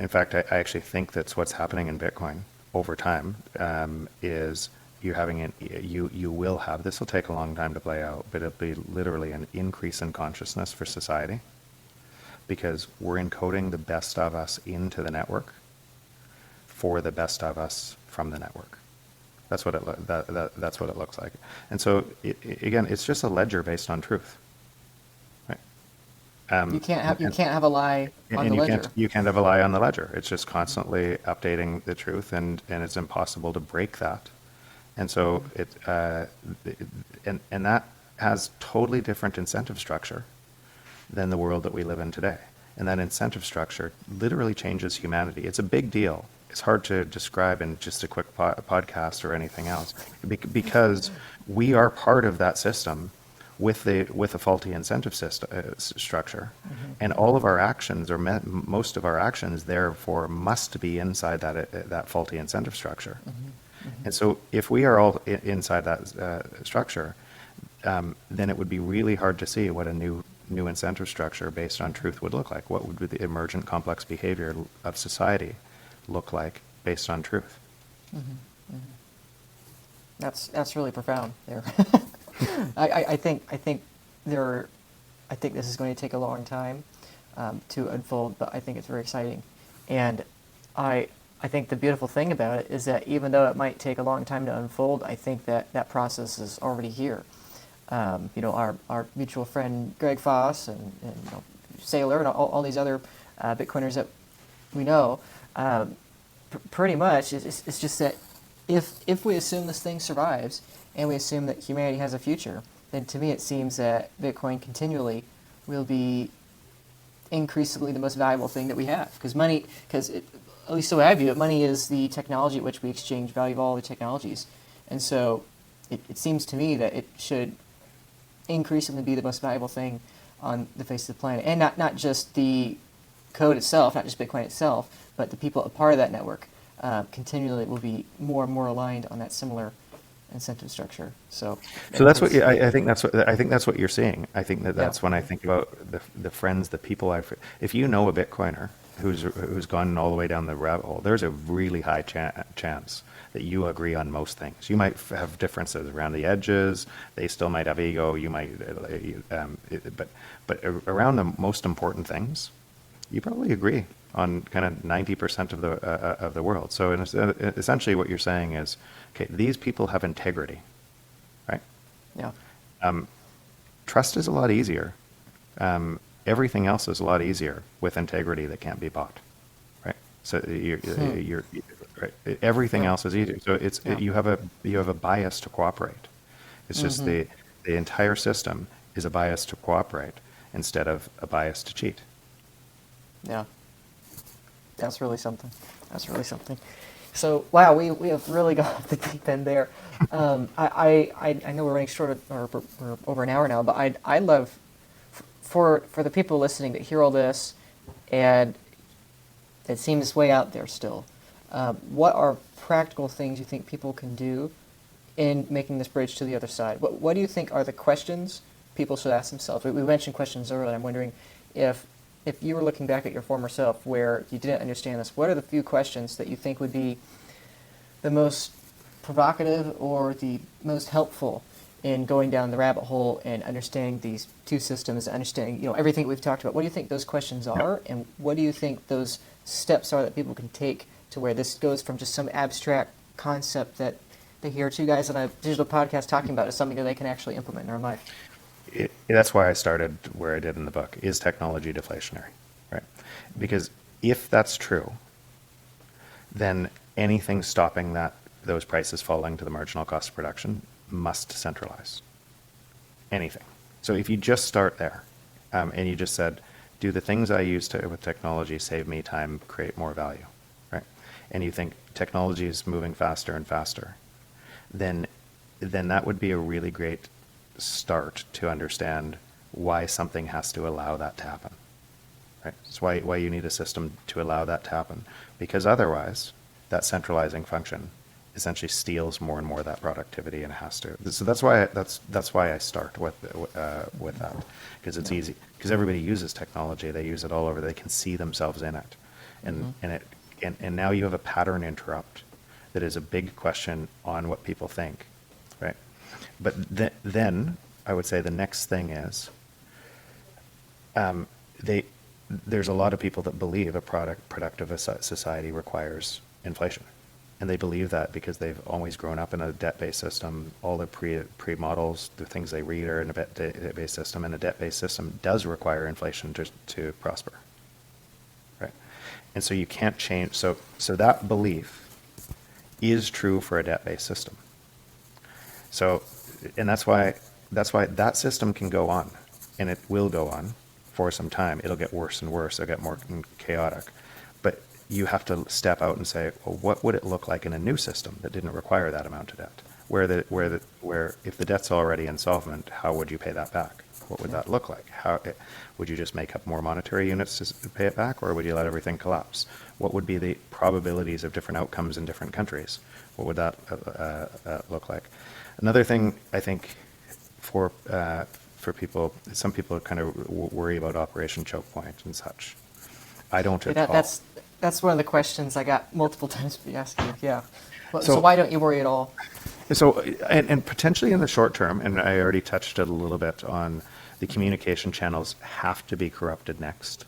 In fact, I actually think that's what's happening in Bitcoin over time, is you're having you will have, this will take a long time to play out, but it'll be literally an increase in consciousness for society because we're encoding the best of us into the network for the best of us from the network. That's what that's what it looks like. And so again, it's just a ledger based on truth, right? You can't have a lie on And the ledger. you can't have a lie on the ledger. It's just constantly updating the truth, and it's impossible to break that. And so and that has totally different incentive structure than the world that we live in today. And that incentive structure literally changes humanity. It's a big deal. It's hard to describe in just a quick podcast or anything else because we are part of that system with a faulty incentive system structure, and all of our actions, or most of our actions, therefore must be inside that faulty incentive structure. And so, if we are all inside that structure, then it would be really hard to see what a new incentive structure based on truth would look like. What would the emergent complex behavior of society look like based on truth? That's really profound there. I think there, I think this is going to take a long time to unfold, but I think it's very exciting, and I think the beautiful thing about it is that even though it might take a long time to unfold, I think that that process is already here. Our mutual friend Greg Foss and Saylor and all these other Bitcoiners that we know, pretty much it's just that if we assume this thing survives and we assume that humanity has a future, then to me it seems that Bitcoin continually will be increasingly the most valuable thing that we have. Because at least the way I view it, money is the technology at which we exchange value of all the technologies. And so it seems to me that it should increasingly be the most valuable thing on the face of the planet. And not just the code itself, not just Bitcoin itself, but the people a part of that network continually will be more and more aligned on that similar incentive structure. So that's what I think. I think that's what you're seeing. I think that's yeah. when I think about the friends, the people if you know a Bitcoiner who's gone all the way down the rabbit hole, there's a really high chance that you agree on most things. You might have differences around the edges. They still might have ego. You might, but around the most important things, you probably agree on kind of 90% of the world. So essentially, what you're saying is, okay, these people have integrity, right? Yeah. Trust is a lot easier. Everything else is a lot easier with integrity that can't be bought, right? So you're right. Everything Yeah. else is easier. So Yeah. you have a bias to cooperate. It's just the entire system is a bias to cooperate instead of a bias to cheat. Yeah. That's really something. That's really something. So, wow, we have really got off the deep end there. I know we're running short of, or we're over an hour now, but I'd love for the people listening that hear all this, and it seems way out there still. What are practical things you think people can do in making this bridge to the other side? What do you think are the questions people should ask themselves? We mentioned questions earlier. I'm wondering if you were looking back at your former self where you didn't understand this, what are the few questions that you think would be the most provocative or the most helpful in going down the rabbit hole and understanding these two systems, understanding everything we've talked about? What do you think those questions are, and what do you think those steps are that people can take to where this goes from just some abstract concept that they hear two guys on a digital podcast talking about to something that they can actually implement in their life? That's why I started where I did in the book. Is technology deflationary, right? Because if that's true, then anything stopping those prices falling to the marginal cost of production must centralize. Anything. So if you just start there, and you just said, do the things I use with technology save me time, create more value, right? And you think technology is moving faster and faster, then that would be a really great start to understand why something has to allow that to happen, right? That's why you need a system to allow that to happen, because otherwise that centralizing function essentially steals more and more of that productivity, and it has to. So that's why I start with that, because it's easy, because everybody uses technology, they use it all over, they can see themselves in it, And now you have a pattern interrupt that is a big question on what people think, right? But then I would say the next thing is there's a lot of people that believe a productive society requires inflation. And they believe that because they've always grown up in a debt-based system. All the pre-models, the things they read are in a debt-based system, and a debt-based system does require inflation to prosper, right? And so you can't change. So that belief is true for a debt-based system. So, and that's why that system can go on, and it will go on for some time. It'll get worse and worse. It'll get more chaotic. But you have to step out and say, well, what would it look like in a new system that didn't require that amount of debt? Where if the debt's already insolvent, how would you pay that back? What would that look like? Would you just make up more monetary units to pay it back, or would you let everything collapse? What would be the probabilities of different outcomes in different countries? What would that look like? Another thing I think for people, some people kind of worry about Operation Choke Point and such. I don't at all. That's one of the questions I got multiple times to be asking you. Yeah. Well, so why don't you worry at all? So, and potentially in the short term, and I already touched it a little bit on, the communication channels have to be corrupted next.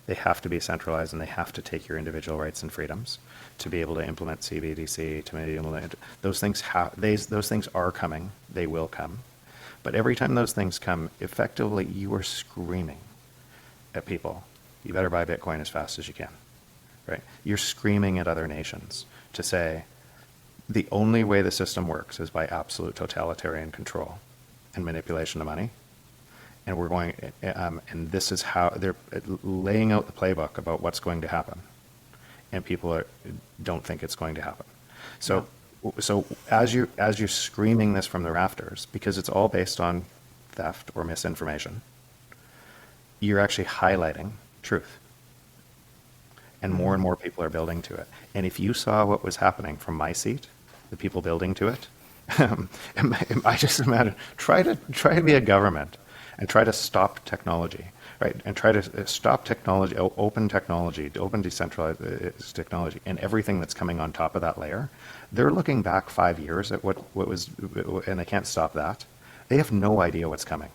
They have to be centralized, and they have to take your individual rights and freedoms to be able to implement CBDC, to be able to, those things are coming. They will come. But every time those things come, effectively, you are screaming at people, you better buy Bitcoin as fast as you can, right? You're screaming at other nations to say, the only way the system works is by absolute totalitarian control and manipulation of money. And we're going, and this is how they're laying out the playbook about what's going to happen. And people don't think it's going to happen. So, so as you're screaming this from the rafters, because it's all based on theft or misinformation, you're actually highlighting truth. And more people are building to it. And if you saw what was happening from my seat, the people building to it, I just imagine, try to be a government and try to stop technology, right? And try to stop technology, open decentralized technology, and everything that's coming on top of that layer. They're looking back 5 years at what was, and they can't stop that. They have no idea what's coming.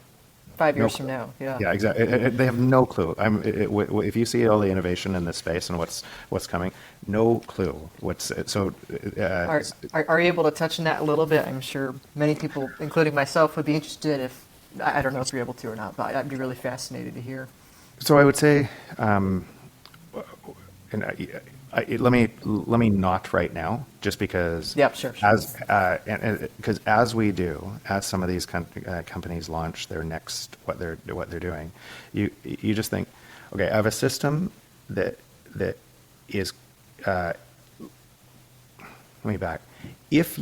5 years from now, yeah. Yeah, exactly. They have no clue. If you see all the innovation in this space and what's coming, no clue. Are you able to touch on that a little bit? I'm sure many people, including myself, would be interested if, I don't know if you're able to or not, but I'd be really fascinated to hear. So I would say, let me not right now, just because. Yeah, sure. Because as we do, as some of these companies launch their next what they're doing, you just think, okay, I have a system that is. Let me back. If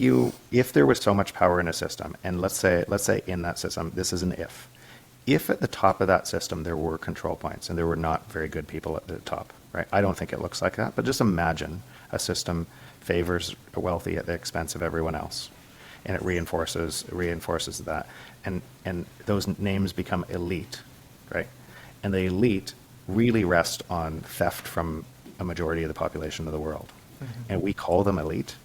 there was so much power in a system, and let's say in that system, this is an if. If at the top of that system there were control points and there were not very good people at the top, right? I don't think it looks like that, but just imagine a system favors the wealthy at the expense of everyone else, and it reinforces that, and those names become elite, right? And the elite really rest on theft from a majority of the population of the world, and we call them elite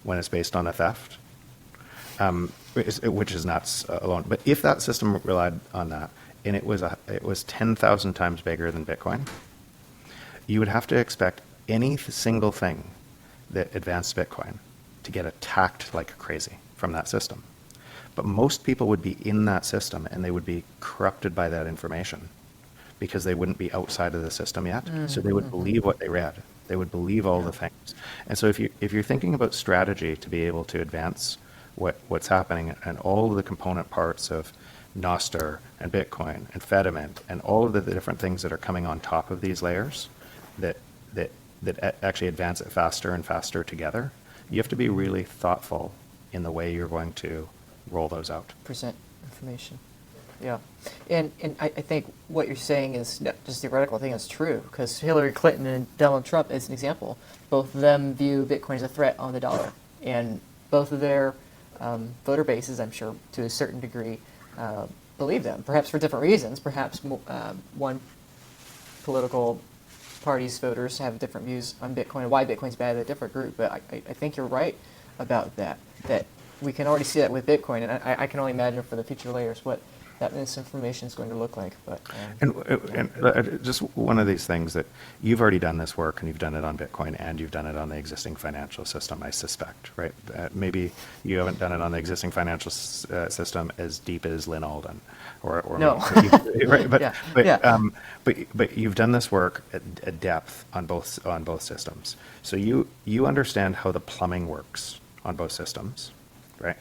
when it's based on a theft. Which is not alone. But if that system relied on that, and it was 10,000 times bigger than Bitcoin, you would have to expect any single thing that advanced Bitcoin to get attacked like crazy from that system. But most people would be in that system, and they would be corrupted by that information because they wouldn't be outside of the system yet. So they would believe what they read. They would believe all the things. And so if you're thinking about strategy to be able to advance what's happening and all of the component parts of Nostr and Bitcoin and Fedimint and all of the different things that are coming on top of these layers that actually advance it faster and faster together, you have to be really thoughtful in the way you're going to roll those out. Present information. Yeah. And I think what you're saying is not just theoretical, I think it's true, because Hillary Clinton and Donald Trump, as an example, both of them view Bitcoin as a threat on the dollar. And both of their voter bases, I'm sure, to a certain degree, believe them, perhaps for different reasons. Perhaps one political parties, voters have different views on Bitcoin and why Bitcoin's bad at a different group. But I think you're right about that. That we can already see that with Bitcoin, and I can only imagine for the future layers what that misinformation is going to look like. But Just one of these things that you've already done this work, and you've done it on Bitcoin, and you've done it on the existing financial system, I suspect, right? Maybe you haven't done it on the existing financial system as deep as Lynn Alden, or No. maybe, right? But Yeah. but you've done this work at depth on both systems, so you understand how the plumbing works on both systems, right?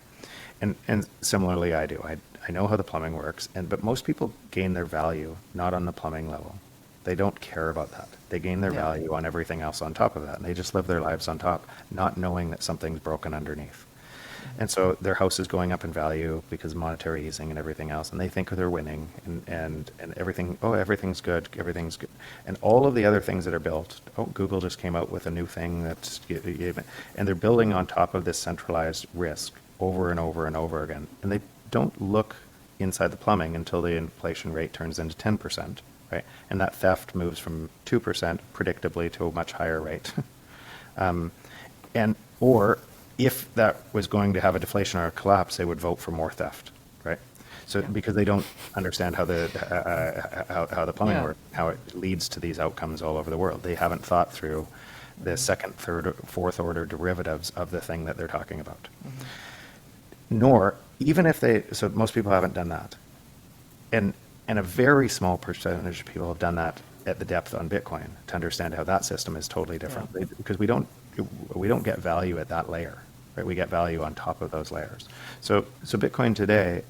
And similarly, I do. I know how the plumbing works, but most people gain their value not on the plumbing level. They don't care about that. They gain their Yeah. value on everything else on top of that, and they just live their lives on top, not knowing that something's broken underneath. And so their house is going up in value because of monetary easing and everything else, and they think they're winning, and everything. Oh, everything's good. Everything's good, and all of the other things that are built. Oh, Google just came out with a new thing and they're building on top of this centralized risk over and over and over again, and they don't look inside the plumbing until the inflation rate turns into 10%, right? And that theft moves from 2% predictably to a much higher rate. Or if that was going to have a deflation or a collapse, they would vote for more theft, right? So because they don't understand how the plumbing Yeah. works, how it leads to these outcomes all over the world. They haven't thought through the second, third, or fourth order derivatives of the thing that they're talking about. Nor, even if so most people haven't done that. And a very small percentage of people have done that at the depth on Bitcoin to understand how that system is totally different. Because we don't get value at that layer, right? We get value on top of those layers. So Bitcoin today,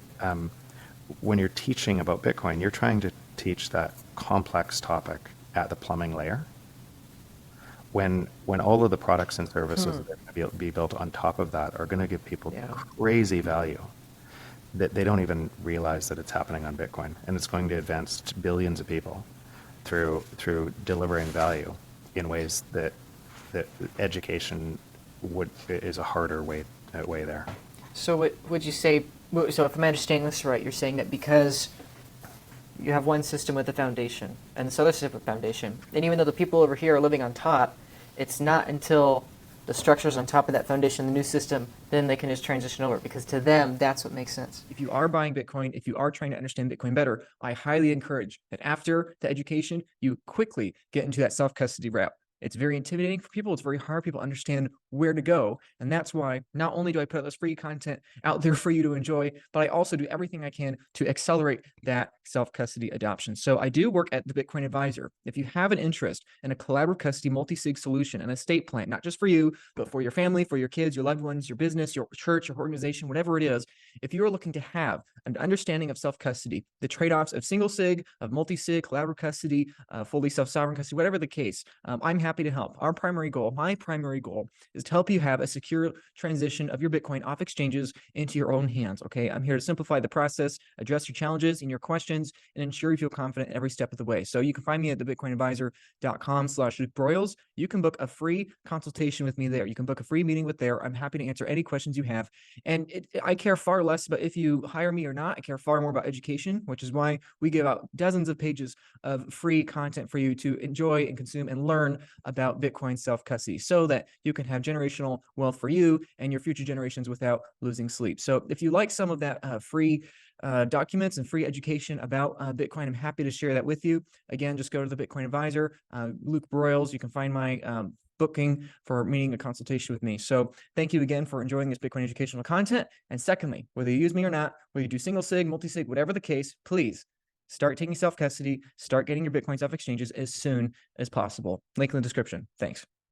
when you're teaching about Bitcoin, you're trying to teach that complex topic at the plumbing layer. When all of the products and services that are going to be built on top of that are going to give people crazy value that they don't even realize that it's happening on Bitcoin, and it's going to advance billions of people through delivering value in ways that education is a harder way there. So what would you say? So if I'm understanding this right, you're saying that because you have one system with a foundation and this other system with a foundation, and even though the people over here are living on top, it's not until the structures on top of that foundation, the new system, then they can just transition over, because to them, that's what makes sense. If you are buying Bitcoin, if you are trying to understand Bitcoin better, I highly encourage that after the education, you quickly get into that self-custody route. It's very intimidating for people. It's very hard. People understand where to go. And that's why not only do I put out this free content out there for you to enjoy, but I also do everything I can to accelerate that self-custody adoption. So I do work at the Bitcoin Advisor. If you have an interest in a collaborative custody multi-sig solution, an estate plan, not just for you, but for your family, for your kids, your loved ones, your business, your church, your organization, whatever it is, if you are looking to have an understanding of self-custody, the trade-offs of single sig, of multi-sig, collaborative custody, fully self-sovereign custody, whatever the case, I'm happy to help. Our primary goal, my primary goal, is to help you have a secure transition of your Bitcoin off exchanges into your own hands, okay? I'm here to simplify the process, address your challenges and your questions, and ensure you feel confident every step of the way. So you can find me at thebitcoinadvisor.com/LukeBroyles. You can book a free consultation with me there. You can book a free meeting with there. I'm happy to answer any questions you have. And I care far less about if you hire me or not. I care far more about education, which is why we give out dozens of pages of free content for you to enjoy and consume and learn about Bitcoin self-custody, so that you can have generational wealth for you and your future generations without losing sleep. So if you like some of that free documents and free education about Bitcoin, I'm happy to share that with you. Again, just go to the Bitcoin Advisor, Luke Broyles. You can find my booking for meeting a consultation with me. So thank you again for enjoying this Bitcoin educational content. And secondly, whether you use me or not, whether you do single sig, multi-sig, whatever the case, please start taking self-custody, start getting your Bitcoins off exchanges as soon as possible. Link in the description. Thanks.